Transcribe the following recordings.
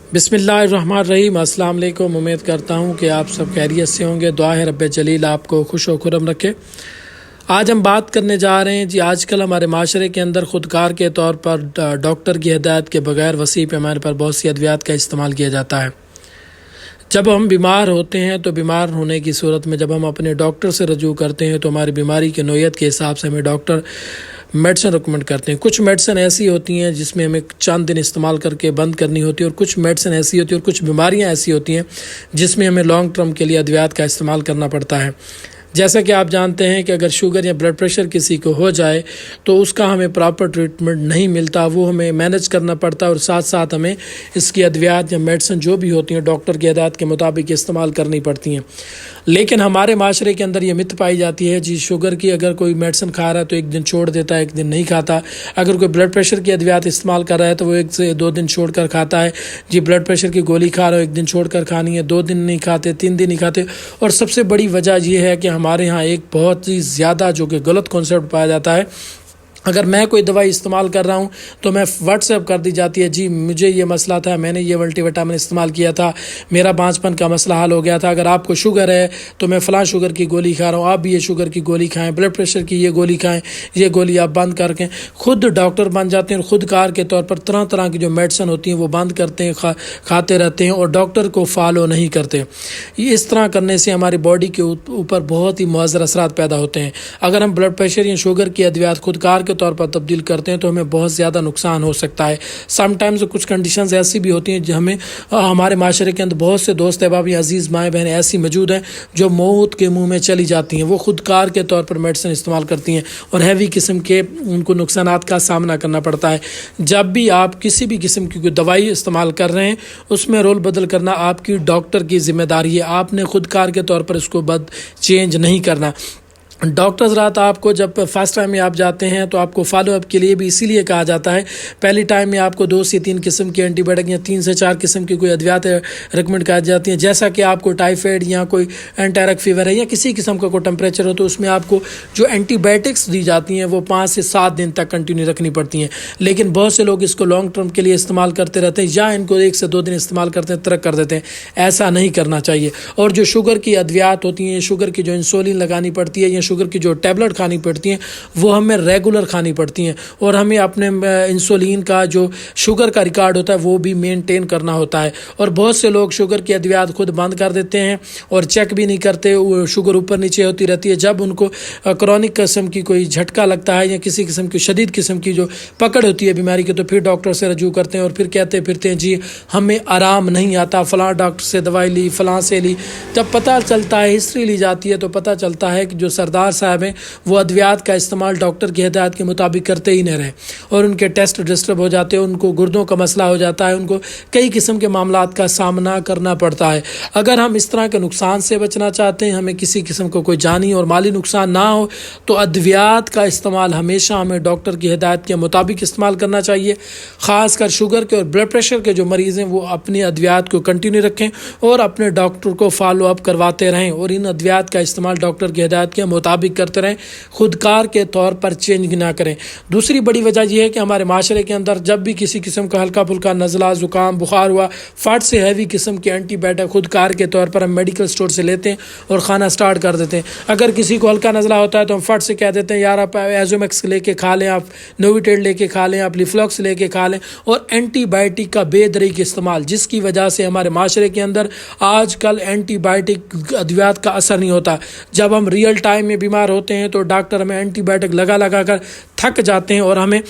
बिस्मिल्लाहिर्रहमानिर्रहीम। अस्सलाम वालेकुम। उम्मीद करता हूँ कि आप सब खैरियत से होंगे। दुआ है रब्बे जलील आपको खुश व खुरम रखे। आज हम बात करने जा रहे हैं जी, आजकल हमारे माशरे के अंदर ख़ुदकार के तौर पर डॉक्टर की हिदायत के बगैर वसी पैमाने पर बहुत सी अद्वियात का इस्तेमाल किया जाता है। जब हम बीमार होते हैं तो बीमार होने की सूरत में जब हम अपने डॉक्टर से रजू करते हैं तो हमारी बीमारी की नोयत के हिसाब से हमें डॉक्टर मेडिसिन रिकमेंड करते हैं। कुछ मेडिसिन ऐसी होती हैं जिसमें हमें चंद दिन इस्तेमाल करके बंद करनी होती है, और कुछ मेडिसिन ऐसी होती है और कुछ बीमारियां ऐसी होती हैं जिसमें हमें लॉन्ग टर्म के लिए अद्वियात का इस्तेमाल करना पड़ता है। जैसा कि आप जानते हैं कि अगर शुगर या ब्लड प्रेशर किसी को हो जाए तो उसका हमें प्रॉपर ट्रीटमेंट नहीं मिलता, वो हमें मैनेज करना पड़ता है, और साथ साथ हमें इसकी अद्वियात या मेडिसिन जो भी होती हैं डॉक्टर की हिदायत के मुताबिक इस्तेमाल करनी पड़ती हैं। लेकिन हमारे माशरे के अंदर ये मिथ पाई जाती है जी, शुगर की अगर कोई मेडिसिन खा रहा है तो एक दिन छोड़ देता है, एक दिन नहीं खाता। अगर कोई ब्लड प्रेशर की अद्वियात इस्तेमाल कर रहा है तो वो 1 से 2 दिन छोड़ कर खाता है। जी ब्लड प्रेशर की गोली खा रहा हो, 1 दिन छोड़ कर खानी है, 2 दिन नहीं खाते, 3 दिन नहीं खाते। और सबसे बड़ी वजह ये है कि हमारे यहाँ एक बहुत ही ज़्यादा जो कि गलत कॉन्सेप्ट पाया जाता है। अगर मैं कोई दवाई इस्तेमाल कर रहा हूँ तो मैं व्हाट्सएप कर दी जाती है, जी मुझे ये मसला था, मैंने ये मल्टीविटामिन इस्तेमाल किया था, मेरा बांझपन का मसला हल हो गया था। अगर आपको शुगर है तो मैं फ़लाँ शुगर की गोली खा रहा हूँ, आप भी ये शुगर की गोली खाएं, ब्लड प्रेशर की ये गोली खाएं, ये गोली आप बंद करके खुद डॉक्टर बन जाते हैं। खुद कार के तौर पर तरह तरह की जो मेडिसिन होती हैं वो बंद करते हैं, खाते रहते हैं और डॉक्टर को फॉलो नहीं करते। इस तरह करने से हमारी बॉडी के ऊपर बहुत ही मुअज़्ज़र असरात पैदा होते हैं। अगर हम ब्लड प्रेशर या शुगर की अद्वियात खुद कार के तौर पर तब्दील करते हैं तो हमें बहुत ज़्यादा नुकसान हो सकता है। समटाइम्स कुछ कंडीशंस ऐसी भी होती हैं जो हमें हमारे माशरे के अंदर बहुत से दोस्त अहबाब या अजीज़ माएँ बहनें ऐसी मौजूद हैं जो मौत के मुंह में चली जाती हैं। वो खुद कार के तौर पर मेडिसिन इस्तेमाल करती हैं और हैवी किस्म के उनको नुकसानात का सामना करना पड़ता है। जब भी आप किसी भी किस्म की कोई दवाई इस्तेमाल कर रहे हैं उसमें रोल बदल करना आपकी डॉक्टर की जिम्मेदारी है। आपने खुद कार के तौर पर इसको चेंज नहीं करना। डॉक्टर हज़रात आपको जब फर्स्ट टाइम में आप जाते हैं तो आपको फॉलो अप के लिए भी इसीलिए कहा जाता है। पहली टाइम में आपको 2 से 3 किस्म की एंटीबायोटिक या 3 से 4 किस्म की कोई अद्वियात रिकमेंड की जाती हैं। जैसा कि आपको टाइफाइड या कोई एंटेरिक फीवर है या किसी किस्म का कोई टेम्परेचर हो तो उसमें आपको जो एंटीबायोटिक्स दी जाती हैं वो 5 से 7 दिन तक कंटिन्यू रखनी पड़ती हैं। लेकिन बहुत से लोग इसको लॉन्ग टर्म के लिए इस्तेमाल करते रहते हैं या इनको 1 से 2 दिन इस्तेमाल करते हैं, तर्क कर देते हैं। ऐसा नहीं करना चाहिए। और जो शुगर की अद्वियात होती हैं, शुगर की जो इंसुलिन लगानी पड़ती है या शुगर की जो टैबलेट खानी पड़ती हैं वो हमें रेगुलर खानी पड़ती हैं, और हमें अपने इंसुलिन का जो शुगर का रिकॉर्ड होता है वो भी मेंटेन करना होता है। और बहुत से लोग शुगर की अद्वियात खुद बंद कर देते हैं और चेक भी नहीं करते, शुगर ऊपर नीचे होती रहती है। जब उनको क्रॉनिक किस्म की कोई झटका लगता है या किसी किस्म की शदीद किस्म की जो पकड़ होती है बीमारी की, तो फिर डॉक्टर से रजू करते हैं और फिर कहते फिरते हैं जी हमें आराम नहीं आता, फ़लाँ डॉक्टर से दवाई ली, फ़लाँ से ली। जब पता चलता है, हिस्ट्री ली जाती है तो पता चलता है कि जो सरदार साहब वो अद्वियात का इस्तेमाल डॉक्टर की हिदायत के मुताबिक करते ही नहीं रहे और उनके टेस्ट डिस्टर्ब हो जाते हैं, उनको गुर्दों का मसला हो जाता है, उनको कई किस्म के मामलात का सामना करना पड़ता है। अगर हम इस तरह के नुकसान से बचना चाहते हैं, हमें किसी किस्म को कोई जानी और माली नुकसान ना हो, तो अद्वियात का इस्तेमाल हमेशा हमें डॉक्टर की हिदायत के मुताबिक इस्तेमाल करना चाहिए। ख़ासकर शुगर के और ब्लड प्रेशर के जो मरीज़ हैं वो अपनी अद्वियात को कंटिन्यू रखें और अपने डॉक्टर को फॉलो अप करवाते रहें और इन अद्वियात का इस्तेमाल डॉक्टर की हिदायत के मुताबिक करते रहें, खुदकार के तौर पर चेंज ना करें। दूसरी बड़ी वजह यह है कि हमारे माशरे के अंदर जब भी किसी किस्म का हल्का फुल्का नज़ला, ज़ुकाम, बुखार हुआ, फट से हैवी किस्म के एंटीबायोटिक खुदकार के तौर पर हम मेडिकल स्टोर से लेते हैं और खाना स्टार्ट कर देते हैं। अगर किसी को हल्का नज़ला होता है तो हम फट से कह देते हैं यार आप एजोमैक्स लेके खा लें, आप नोविटेड लेके खा लें, आप लिफ्लॉक्स लेके खा लें, और एंटीबायोटिक का बेदरीक इस्तेमाल, जिसकी वजह से हमारे माशरे के अंदर आजकल एंटीबायोटिक अद्वियात का असर नहीं होता। जब हम रियल टाइम में बीमार होते हैं तो डॉक्टर हमें एंटीबायोटिक लगा कर थक जाते हैं और हमें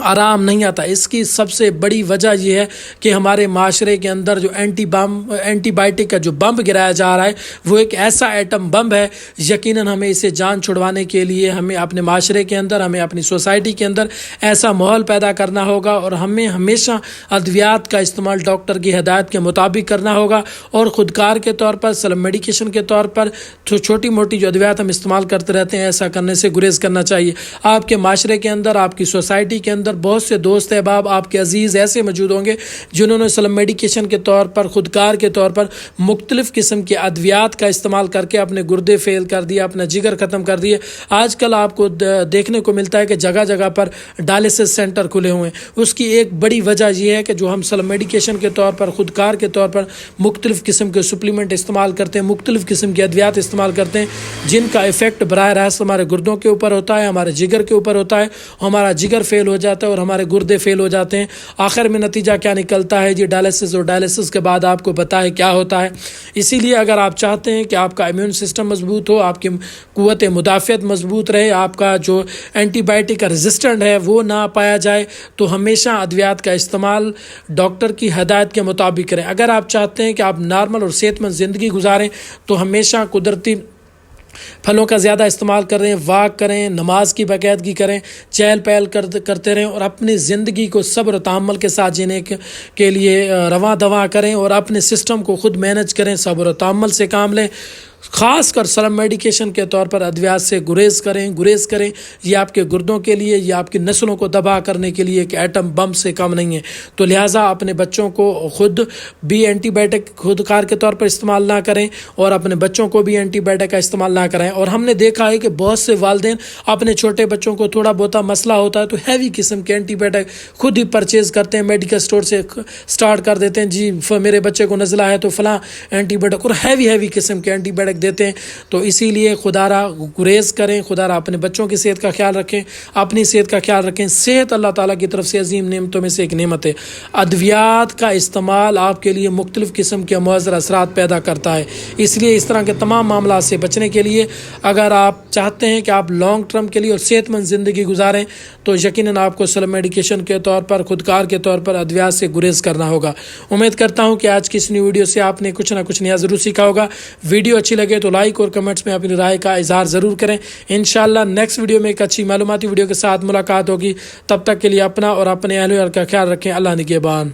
आराम नहीं आता। इसकी सबसे बड़ी वजह यह है कि हमारे माशरे के अंदर जो एंटीबायोटिक का जो बम गिराया जा रहा है वो एक ऐसा एटम बम है, यकीनन हमें इसे जान छुड़वाने के लिए हमें अपने माशरे के अंदर, हमें अपनी सोसाइटी के अंदर ऐसा माहौल पैदा करना होगा और हमें हमेशा अद्वियात का इस्तेमाल डॉक्टर की हिदायत के मुताबिक करना होगा। और खुदकार के तौर पर, सेल्फ मेडिकेशन के तौर पर छोटी मोटी जो अद्वियात हम इस्तेमाल करते रहते हैं, ऐसा करने से गुरेज करना चाहिए। आपके माशरे के अंदर, आपकी सोसाइटी के अंदर اندر بہت سے دوست احباب آپ کے عزیز ایسے موجود ہوں گے جنہوں نے سلم میڈیکیشن کے طور پر خودکار کے طور پر مختلف قسم کے ادویات کا استعمال کر کے اپنے گردے فیل کر دیا، اپنا جگر ختم کر دیے۔ آج کل آپ کو دیکھنے کو ملتا ہے کہ جگہ جگہ پر ڈائلسس سینٹر کھلے ہوئے ہیں۔ اس کی ایک بڑی وجہ یہ ہے کہ جو ہم سلم میڈیکیشن کے طور پر خودکار کے طور پر مختلف قسم کے سپلیمنٹ استعمال کرتے ہیں، مختلف قسم کے ادویات استعمال کرتے ہیں، جن کا ایفیکٹ براہ راست ہمارے گردوں کے اوپر ہوتا ہے، ہمارے جگر کے اوپر ہوتا ہے، ہمارا جگر فیل ہو جاتا ہے اور ہمارے گردے فیل ہو جاتے ہیں۔ آخر میں نتیجہ کیا نکلتا ہے جی؟ ڈائلسس، اور ڈائلسس کے بعد آپ کو پتہ ہے کیا ہوتا ہے۔ اسی لیے اگر آپ چاہتے ہیں کہ آپ کا امیون سسٹم مضبوط ہو، آپ کی قوت مدافعت مضبوط رہے، آپ کا جو اینٹی بائیوٹک کا ریزسٹنٹ ہے وہ نہ پایا جائے، تو ہمیشہ ادویات کا استعمال ڈاکٹر کی ہدایت کے مطابق کریں۔ اگر آپ چاہتے ہیں کہ آپ نارمل اور صحت مند زندگی گزاریں تو ہمیشہ قدرتی پھلوں کا زیادہ استعمال کریں، واک کریں، نماز کی باقاعدگی کریں، چہل پہل کرتے رہیں، اور اپنی زندگی کو صبر و تحمل کے ساتھ جینے کے لیے رواں دواں کریں، اور اپنے سسٹم کو خود مینج کریں، صبر و تحمل سے کام لیں۔ خاص کر سلم میڈیکیشن کے طور پر ادویات سے گریز کریں۔ یہ آپ کے گردوں کے لیے، یہ آپ کی نسلوں کو تباہ کرنے کے لیے ایک ایٹم بم سے کم نہیں ہے۔ تو لہٰذا اپنے بچوں کو خود بھی اینٹی بائیوٹک خودکار کے طور پر استعمال نہ کریں، اور اپنے بچوں کو بھی اینٹی بائیوٹک کا استعمال نہ کریں۔ اور ہم نے دیکھا ہے کہ بہت سے والدین اپنے چھوٹے بچوں کو تھوڑا بہت مسئلہ ہوتا ہے تو ہیوی قسم کے اینٹی بائیوٹک خود ہی پرچیز کرتے ہیں، میڈیکل اسٹور سے سٹارٹ کر دیتے ہیں، جی میرے بچے کو نزلہ ہے تو فلاں اینٹی بائیوٹک، اور ہیوی قسم کے اینٹی بائیوٹک دیتے ہیں۔ تو اسی لیے خدا را گریز کریں، خدا را اپنے بچوں کی صحت کا خیال رکھیں، اپنی صحت کا خیال رکھیں۔ صحت اللہ تعالیٰ کی طرف سے عظیم نعمتوں میں سے ایک نعمت ہے۔ ادویات کا استعمال آپ کے لیے مختلف قسم کے مضر اثرات پیدا کرتا ہے، اس لیے اس طرح کے تمام معاملات سے بچنے کے لیے اگر آپ چاہتے ہیں کہ آپ لانگ ٹرم کے لیے اور صحت مند زندگی گزاریں تو یقیناً آپ کو سلم میڈیکیشن کے طور پر خودکار کے طور پر ادویات سے گریز کرنا ہوگا۔ امید کرتا ہوں کہ آج کی اس نیو ویڈیو سے آپ نے کچھ نہ کچھ نیا ضرور سیکھا ہوگا۔ ویڈیو اچھی لگے تو لائک اور کمنٹس میں اپنی رائے کا اظہار ضرور کریں۔ انشاءاللہ نیکسٹ ویڈیو میں ایک اچھی معلوماتی ویڈیو کے ساتھ ملاقات ہوگی۔ تب تک کے لیے اپنا اور اپنے اہل و عیال کا خیال رکھیں۔ اللہ نگہبان۔